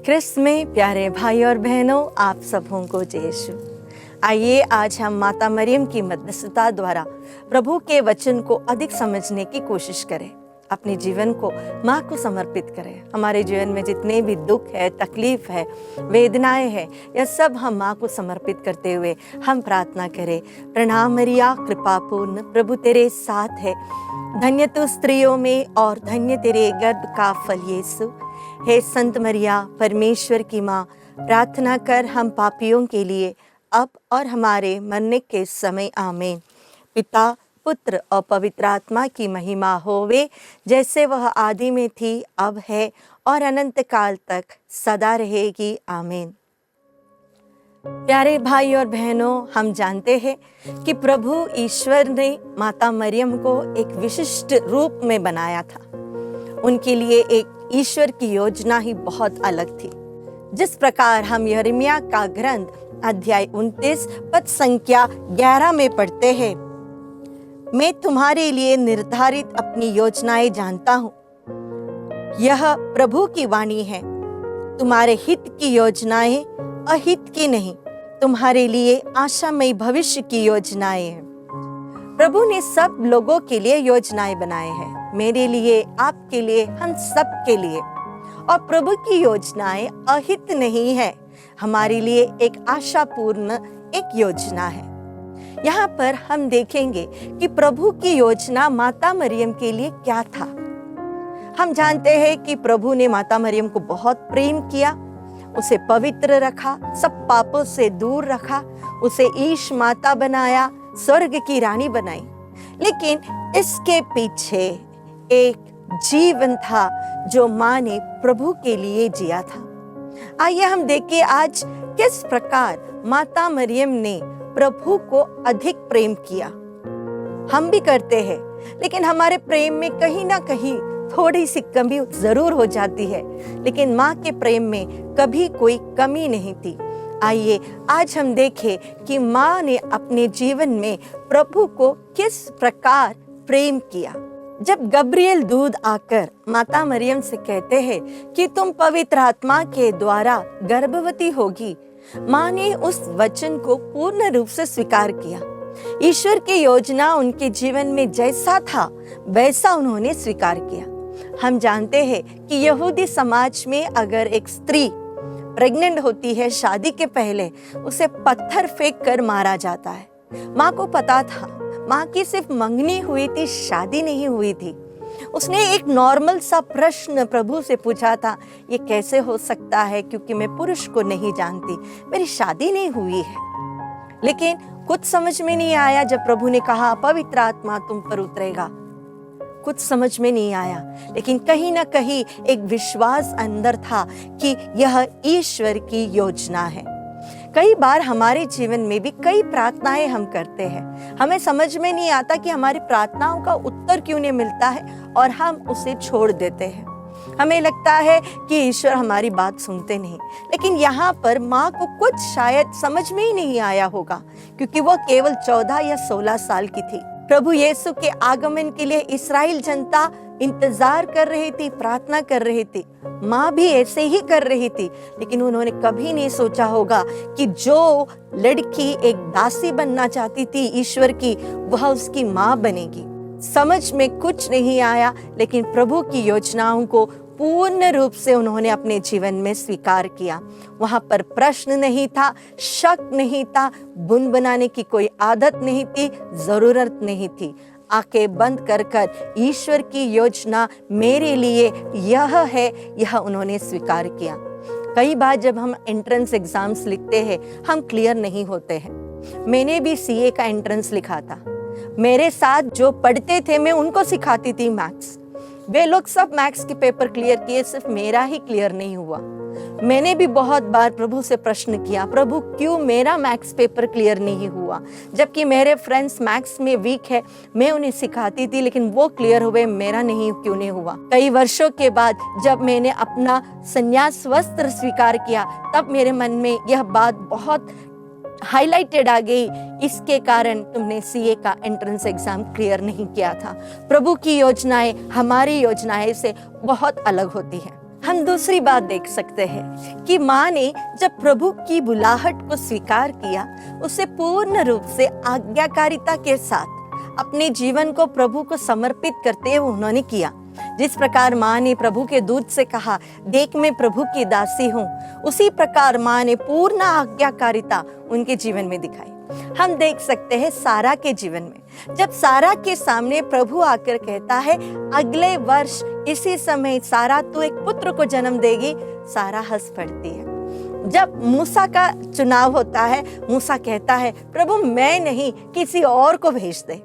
ख्रिस्त में प्यारे भाई और बहनों, आप सबों को जय यीशु। आइए आज हम माता मरियम की मध्यस्थता द्वारा प्रभु के वचन को अधिक समझने की कोशिश करें। अपने जीवन को माँ को समर्पित करें। हमारे जीवन में जितने भी दुख है, तकलीफ है, वेदनाएं है, यह सब हम माँ को समर्पित करते हुए हम प्रार्थना करें। प्रणाम मरिया, कृपापूर्ण, प्रभु तेरे साथ है, धन्य तू स्त्रियों में और धन्य तेरे गर्भ का फल यीशु। हे संत मरिया, परमेश्वर की माँ, प्रार्थना कर हम पापियों के लिए, अब और हमारे मरने के समय। आमीन। पिता, पुत्र और पवित्र आत्मा की महिमा होवे, जैसे वह आदि में थी, अब है और अनंत काल तक सदा रहेगी। आमीन। प्यारे भाई और बहनों, हम जानते हैं कि प्रभु ईश्वर ने माता मरियम को एक विशिष्ट रूप में बनाया था। उनके लिए एक ईश्वर की योजना ही बहुत अलग थी। जिस प्रकार हम यिर्मयाह का ग्रंथ अध्याय 29 पद संख्या 11 में पढ़ते हैं, मैं तुम्हारे लिए निर्धारित अपनी योजनाएं जानता हूँ। यह प्रभु की वाणी है। तुम्हारे हित की योजनाएं अहित की नहीं, तुम्हारे लिए आशामयी भविष्य की योजनाएं हैं। प्रभु ने सब लोगों के लिए योजनाएं बनाए हैं, मेरे लिए, आपके लिए, हम सब के लिए। और प्रभु की योजनाएं अहित नहीं है, हमारे लिए एक आशापूर्ण एक योजना है। यहाँ पर हम देखेंगे कि प्रभु की योजना माता मरियम के लिए क्या था। हम जानते हैं कि प्रभु ने माता मरियम को बहुत प्रेम किया, उसे पवित्र रखा, सब पापों से दूर रखा, उसे ईश माता बनाया, स्वर्ग की रानी बनाई। लेकिन इसके पीछे एक जीवन था जो माँ ने प्रभु के लिए जिया था। आइए हम देखें आज किस प्रकार माता मरियम ने प्रभु को अधिक प्रेम किया। हम भी करते हैं, लेकिन हमारे प्रेम में कहीं ना कहीं थोड़ी सी कमी जरूर हो जाती है, लेकिन माँ के प्रेम में कभी कोई कमी नहीं थी। आइए आज हम देखें कि माँ ने अपने जीवन में प्रभु को किस प्रकार प्रेम किया। जब गब्रिएल दूत आकर माता मरियम से कहते हैं कि तुम पवित्र आत्मा के द्वारा गर्भवती होगी, माँ ने उस वचन को पूर्ण रूप से स्वीकार किया। ईश्वर की योजना उनके जीवन में जैसा था वैसा उन्होंने स्वीकार किया। हम जानते हैं कि यहूदी समाज में अगर एक स्त्री प्रेग्नेंट होती है, शादी के पहले उसे पत्थर फेंक कर मारा जाता है। माँ को पता था, माँ की सिर्फ मंगनी हुई थी, शादी नहीं हुई थी। उसने एक नॉर्मल सा प्रश्न प्रभु से पूछा था, ये कैसे हो सकता है, क्योंकि मैं पुरुष को नहीं जानती, मेरी शादी नहीं हुई है। लेकिन कुछ समझ में नहीं आया जब प्रभु ने कहा पवित्र आत्मा तुम पर उतरेगा। कुछ समझ में नहीं आया, लेकिन कहीं ना कहीं एक विश्वास अंदर था कि यह ईश्वर की योजना है। कई बार हमारे जीवन में भी कई प्रार्थनाएं हम करते हैं, हमें समझ में नहीं आता कि हमारी प्रार्थनाओं का उत्तर क्यों नहीं मिलता है और हम उसे छोड़ देते हैं। हमें लगता है कि ईश्वर हमारी बात सुनते नहीं, लेकिन यहाँ पर माँ को कुछ शायद समझ में ही नहीं आया होगा, क्योंकि वो केवल 14 या 16 साल की थी। प्रभु यीशु के आगमन के लिए इस्राएल जनता इंतजार कर रही थी, प्रार्थना कर रही थी। माँ भी ऐसे ही कर रही थी, लेकिन उन्होंने कभी नहीं सोचा होगा कि जो लड़की एक दासी बनना चाहती थी ईश्वर की, वह उसकी माँ बनेगी। समझ में कुछ नहीं आया, लेकिन प्रभु की योजनाओं को पूर्ण रूप से उन्होंने अपने जीवन में स्वीकार किया। वहां पर प्रश्न नहीं था, शक नहीं था, बुन बनाने की कोई आदत नहीं थी, जरूरत नहीं थी। आंखें बंद कर कर ईश्वर की योजना मेरे लिए यह है, यह उन्होंने स्वीकार किया। कई बार जब हम एंट्रेंस एग्जाम्स लिखते हैं, हम क्लियर नहीं होते हैं। मैंने भी सीए का एंट्रेंस लिखा था। मेरे साथ जो पढ़ते थे, मैं उनको सिखाती थी मैथ्स। वे लोग सब मैथ्स के पेपर क्लियर किए, सिर्फ मेरा ही क्लियर नहीं हुआ। मैंने भी बहुत बार प्रभु से प्रश्न किया, प्रभु क्यों मेरा मैथ्स पेपर क्लियर नहीं हुआ, जबकि मेरे फ्रेंड्स मैथ्स में वीक है, मैं उन्हें सिखाती थी, लेकिन वो क्लियर हुए, मेरा नहीं क्यों नहीं हुआ। कई वर्षों के बाद जब मैंने अपना संन्यास वस्त्र स्वीकार किया, तब मेरे मन में यह बात बहुत हाईलाइटेड आ गई, इसके कारण तुमने सीए का एंट्रेंस एग्जाम क्लियर नहीं किया था। प्रभु की योजनाएं हमारी योजनाएं से बहुत अलग होती है। हम दूसरी बात देख सकते हैं कि माँ ने जब प्रभु की बुलाहट को स्वीकार किया, उसे पूर्ण रूप से आज्ञाकारिता के साथ अपने जीवन को प्रभु को समर्पित करते हुए उन्होंने किया। जिस प्रकार माँ ने प्रभु के दूत से कहा, देख मैं प्रभु की दासी हूँ, उसी प्रकार माँ ने पूर्ण आज्ञाकारिता उनके जीवन में दिखाई। हम देख सकते हैं सारा के जीवन में, जब सारा के सामने प्रभु आकर कहता है अगले वर्ष इसी समय सारा तू एक पुत्र को जन्म देगी, सारा हंस पड़ती है। जब मूसा का चुनाव होता है, मूसा कहता है प्रभु मैं नहीं, किसी और को भेज दे।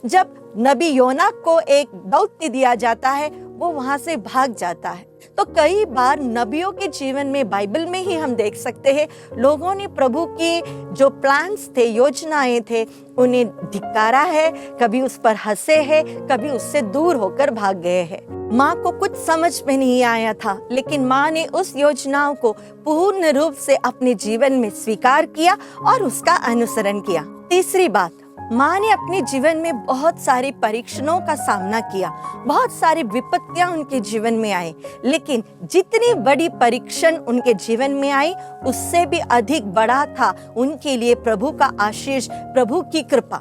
जब नबी योना को एक दौत्य दिया जाता है, वो वहां से भाग जाता है। तो कई बार नबियों के जीवन में, बाइबल में ही हम देख सकते हैं, लोगों ने प्रभु की जो प्लान्स थे, योजनाएं थे, उन्हें धिक्कारा है, कभी उस पर हंसे हैं, कभी उससे दूर होकर भाग गए हैं। माँ को कुछ समझ में नहीं आया था, लेकिन माँ ने उस योजनाओं को पूर्ण रूप से अपने जीवन में स्वीकार किया और उसका अनुसरण किया। तीसरी बात, माँ ने अपने जीवन में बहुत सारी परीक्षणों का सामना किया, बहुत सारी विपत्तियां उनके जीवन में आई, लेकिन जितनी बड़ी परीक्षण उनके जीवन में आई, उससे भी अधिक बड़ा था उनके लिए प्रभु का आशीष, प्रभु की कृपा।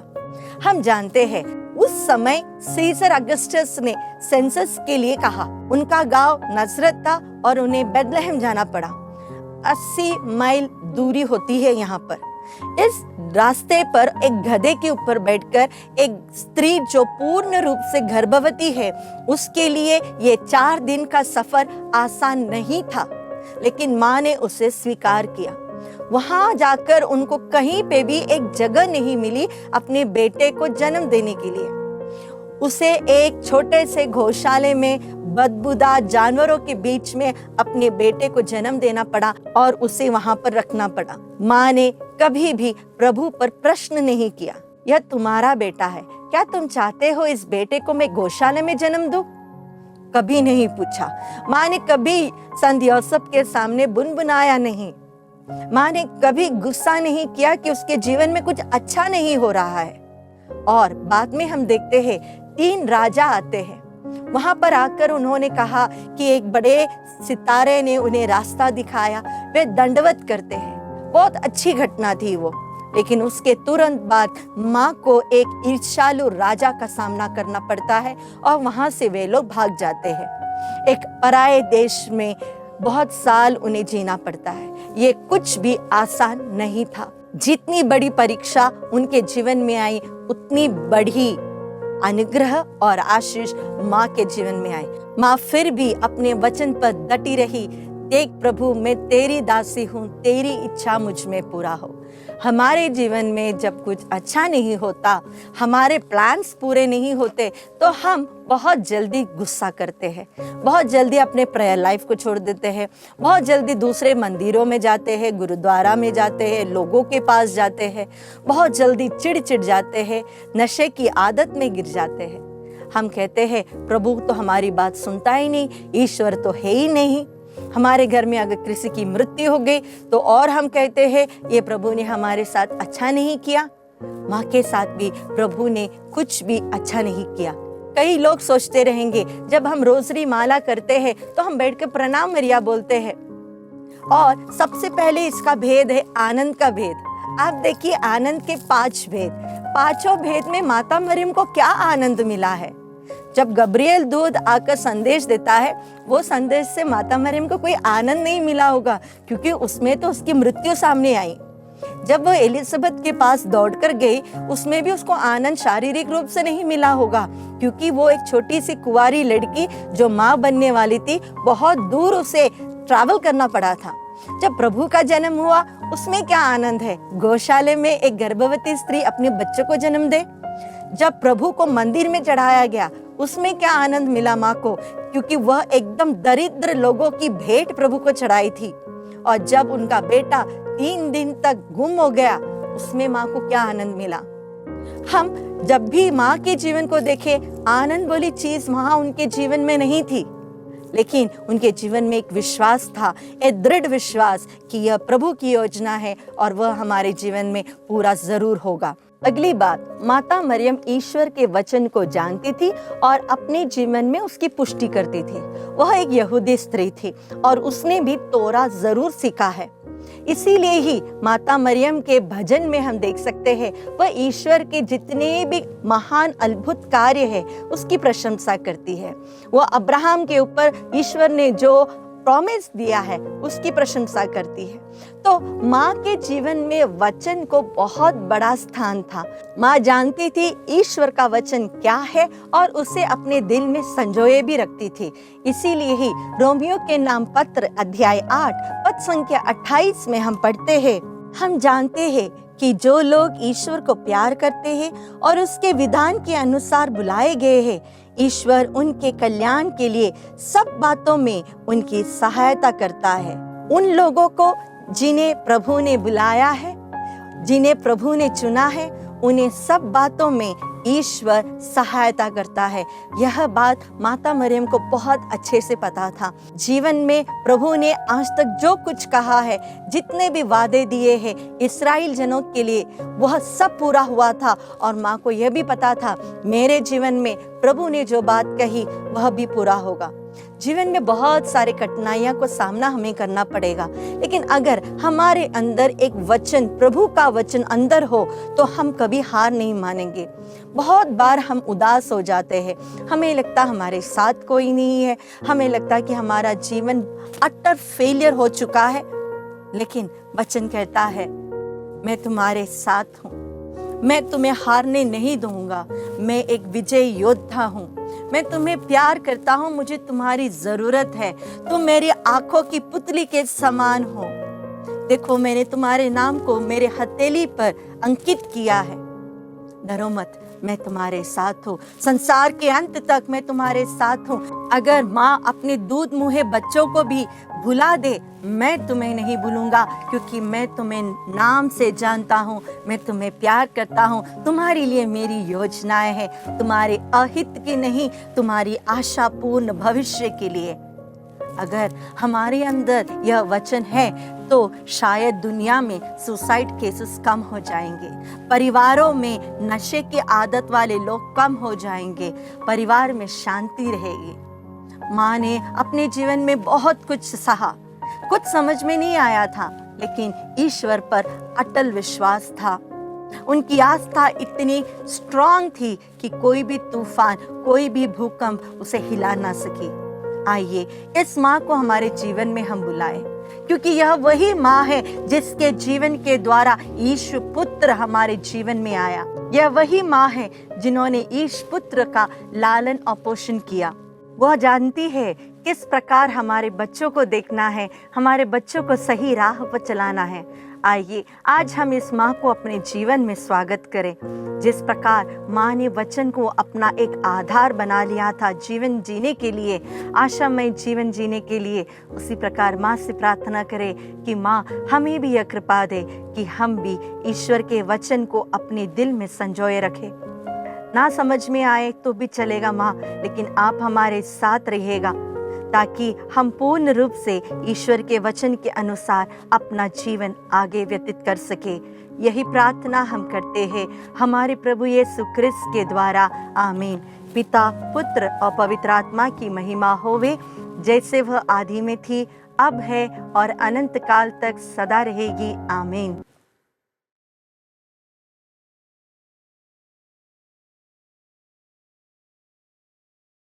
हम जानते हैं उस समय सीजर अगस्टस ने सेंसस के लिए कहा, उनका गांव नजरत था और उन्हें बेथलेहम जाना पड़ा। 80 माइल दूरी होती है यहाँ पर। इस रास्ते पर एक गधे के ऊपर बैठकर एक स्त्री जो पूर्ण रूप से गर्भवती है, उसके लिए ये 4 दिन का सफर आसान नहीं था, लेकिन माँ ने उसे स्वीकार किया। वहां जाकर उनको कहीं पे भी एक जगह नहीं मिली अपने बेटे को जन्म देने के लिए। उसे एक छोटे से गौशाले में बदबूदार जानवरों के बीच में अपने बेटे को जन्म देना पड़ा और उसे वहां पर रखना पड़ा। माँ ने कभी भी प्रभु पर प्रश्न नहीं किया, यह तुम्हारा बेटा है, क्या तुम चाहते हो इस बेटे को मैं गौशाले में जन्म दूं? कभी नहीं पूछा। माँ ने कभी संत यूसुफ के सामने बुनबुनाया नहीं। माँ ने कभी गुस्सा नहीं किया कि उसके जीवन में कुछ अच्छा नहीं हो रहा है। और बाद में हम देखते हैं 3 राजा आते हैं, वहां पर आकर उन्होंने कहा कि एक बड़े सितारे ने उन्हें रास्ता दिखाया, वे दंडवत करते हैं। बहुत अच्छी घटना थी वो, लेकिन उसके तुरंत बाद माँ को एक ईर्ष्यालु राजा का सामना करना पड़ता है और वहां से वे लोग भाग जाते हैं। एक पराये देश में बहुत साल उन्हें जीना पड़ता है। ये कुछ भी आसान नहीं था। जितनी बड़ी परीक्षा उनके जीवन में आई, उतनी बड़ी अनुग्रह और आशीष माँ के जीवन में आई। माँ फिर भी अपने वचन पर डटी रही, देख प्रभु मैं तेरी दासी हूँ, तेरी इच्छा मुझ में पूरा हो। हमारे जीवन में जब कुछ अच्छा नहीं होता, हमारे प्लान्स पूरे नहीं होते, तो हम बहुत जल्दी गुस्सा करते हैं, बहुत जल्दी अपने प्रेयर लाइफ को छोड़ देते हैं, बहुत जल्दी दूसरे मंदिरों में जाते हैं, गुरुद्वारा में जाते हैं, लोगों के पास जाते हैं, बहुत जल्दी चिढ़ जाते हैं, नशे की आदत में गिर जाते हैं। हम कहते हैं प्रभु तो हमारी बात सुनता ही नहीं, ईश्वर तो है ही नहीं। हमारे घर में अगर किसी की मृत्यु हो गई तो और हम कहते हैं ये प्रभु ने हमारे साथ अच्छा नहीं किया। माँ के साथ भी प्रभु ने कुछ भी अच्छा नहीं किया। कई लोग सोचते रहेंगे जब हम रोजरी माला करते हैं तो हम बैठ के प्रणाम मरिया बोलते हैं, और सबसे पहले इसका भेद है आनंद का भेद। आप देखिए आनंद के 5 भेद, 5 भेद में माता मरियम को क्या आनंद मिला है। जब गब्रिएल दूत आकर संदेश देता है, वो संदेश से माता मरियम को कोई आनंद नहीं मिला होगा, क्योंकि उसमें तो उसकी मृत्यु सामने आई। जब वो एलिजाबेथ के पास दौड़कर गई, उसमें भी उसको आनंद शारीरिक रूप से नहीं मिला होगा, क्योंकि वो एक छोटी सी कुंवारी लड़की जो माँ बनने वाली थी, बहुत दूर उसे ट्रैवल करना पड़ा था। जब प्रभु का जन्म हुआ, उसमें क्या आनंद है। गौशाले में एक गर्भवती स्त्री अपने बच्चों को जन्म दे। जब प्रभु को मंदिर में चढ़ाया गया, उसमें क्या आनंद मिला माँ को, क्योंकि वह एकदम दरिद्र लोगों की भेंट प्रभु को चढ़ाई थी। और जब उनका बेटा 3 दिन तक गुम हो गया, उसमें माँ को क्या आनंद मिला। हम जब भी माँ के जीवन को देखें, आनंद बोली चीज वहां उनके जीवन में नहीं थी, लेकिन उनके जीवन में एक विश्वास था, एक दृढ़ विश्वास कि यह प्रभु की योजना है और वह हमारे जीवन में पूरा जरूर होगा। अगली बात, माता मरियम ईश्वर के वचन को जानती थी और अपने जीवन में उसकी पुष्टि करती थी। वह एक यहूदी स्त्री थी और उसने भी तोरा जरूर सीखा है। इसीलिए ही माता मरियम के भजन में हम देख सकते हैं वह ईश्वर के जितने भी महान अद्भुत कार्य है उसकी प्रशंसा करती है। वह अब्राहम के ऊपर ईश्वर ने जो प्रॉमिस दिया है उसकी प्रशंसा करती है। तो माँ के जीवन में वचन को बहुत बड़ा स्थान था। माँ जानती थी ईश्वर का वचन क्या है और उसे अपने दिल में संजोए भी रखती थी। इसीलिए ही रोमियो के नाम पत्र अध्याय 8 पद संख्या 28 में हम पढ़ते हैं, हम जानते हैं कि जो लोग ईश्वर को प्यार करते हैं और उसके विधान के अनुसार बुलाए गए हैं, ईश्वर उनके कल्याण के लिए सब बातों में उनकी सहायता करता है। उन लोगों को जिन्हें प्रभु ने बुलाया है, जिन्हें प्रभु ने चुना है, उन्हें सब बातों में ईश्वर सहायता करता है। यह बात माता मरियम को बहुत अच्छे से पता था। जीवन में प्रभु ने आज तक जो कुछ कहा है, जितने भी वादे दिए हैं इस्राएल जनों के लिए, वह सब पूरा हुआ था। और माँ को यह भी पता था मेरे जीवन में प्रभु ने जो बात कही वह भी पूरा होगा। जीवन में बहुत सारे कठिनाइयों को सामना हमें करना पड़ेगा, लेकिन अगर हमारे अंदर एक वचन, प्रभु का वचन अंदर हो तो हम कभी हार नहीं मानेंगे। बहुत बार हम उदास हो जाते हैं, हमें लगता हमारे साथ कोई नहीं है, हमें लगता कि हमारा जीवन अटर फेलियर हो चुका है, लेकिन वचन कहता है मैं तुम्हारे साथ हूँ, मैं तुम्हें हारने नहीं दूंगा, मैं एक विजय योद्धा हूँ, मैं तुम्हें प्यार करता हूँ, मुझे तुम्हारी जरूरत है, तुम मेरी आंखों की पुतली के समान हो। देखो मैंने तुम्हारे नाम को मेरे हथेली पर अंकित किया है, डरो मत, मैं तुम्हारे साथ हूँ, संसार के अंत तक मैं तुम्हारे साथ हूँ। अगर माँ अपने दूध मुहे बच्चों को भी भुला दे, मैं तुम्हें नहीं भूलूंगा, क्योंकि मैं तुम्हें नाम से जानता हूँ, मैं तुम्हें प्यार करता हूँ। तुम्हारे लिए मेरी योजनाएं हैं, तुम्हारे अहित की नहीं, तुम्हारी आशापूर्ण भविष्य के लिए। अगर हमारे अंदर यह वचन है तो शायद दुनिया में सुसाइड केसेस कम हो जाएंगे, परिवारों में नशे की आदत वाले लोग कम हो जाएंगे, परिवार में शांति रहेगी। माँ ने अपने जीवन में बहुत कुछ सहा, कुछ समझ में नहीं आया था, लेकिन ईश्वर पर अटल विश्वास था। उनकी आस्था इतनी स्ट्रांग थी कि कोई भी तूफान, कोई भी भूकंप उसे हिला ना सकी। आइए इस माँ को हमारे जीवन में हम बुलाएं, क्योंकि यह वही माँ है जिसके जीवन के द्वारा यीशु पुत्र हमारे जीवन में आया। यह वही माँ है जिन्होंने यीशु पुत्र का लालन और पोषण किया। वह जानती है किस प्रकार हमारे बच्चों को देखना है, हमारे बच्चों को सही राह पर चलाना है। आइए आज हम इस माँ को अपने जीवन में स्वागत करें। जिस प्रकार माँ ने वचन को अपना एक आधार बना लिया था जीवन जीने के लिए, आशामय जीवन जीने के लिए, उसी प्रकार माँ से प्रार्थना करें कि माँ हमें भी यह कृपा दे कि हम भी ईश्वर के वचन को अपने दिल में संजोए रखें। ना समझ में आए तो भी चलेगा माँ, लेकिन आप हमारे साथ रहिएगा ताकि हम पूर्ण रूप से ईश्वर के वचन के अनुसार अपना जीवन आगे व्यतीत कर सके। यही प्रार्थना हम करते हैं हमारे प्रभु यीशु क्रिस्त के द्वारा, आमीन। पिता, पुत्र और पवित्र आत्मा की महिमा होवे, जैसे वह आदि में थी, अब है और अनंत काल तक सदा रहेगी, आमीन।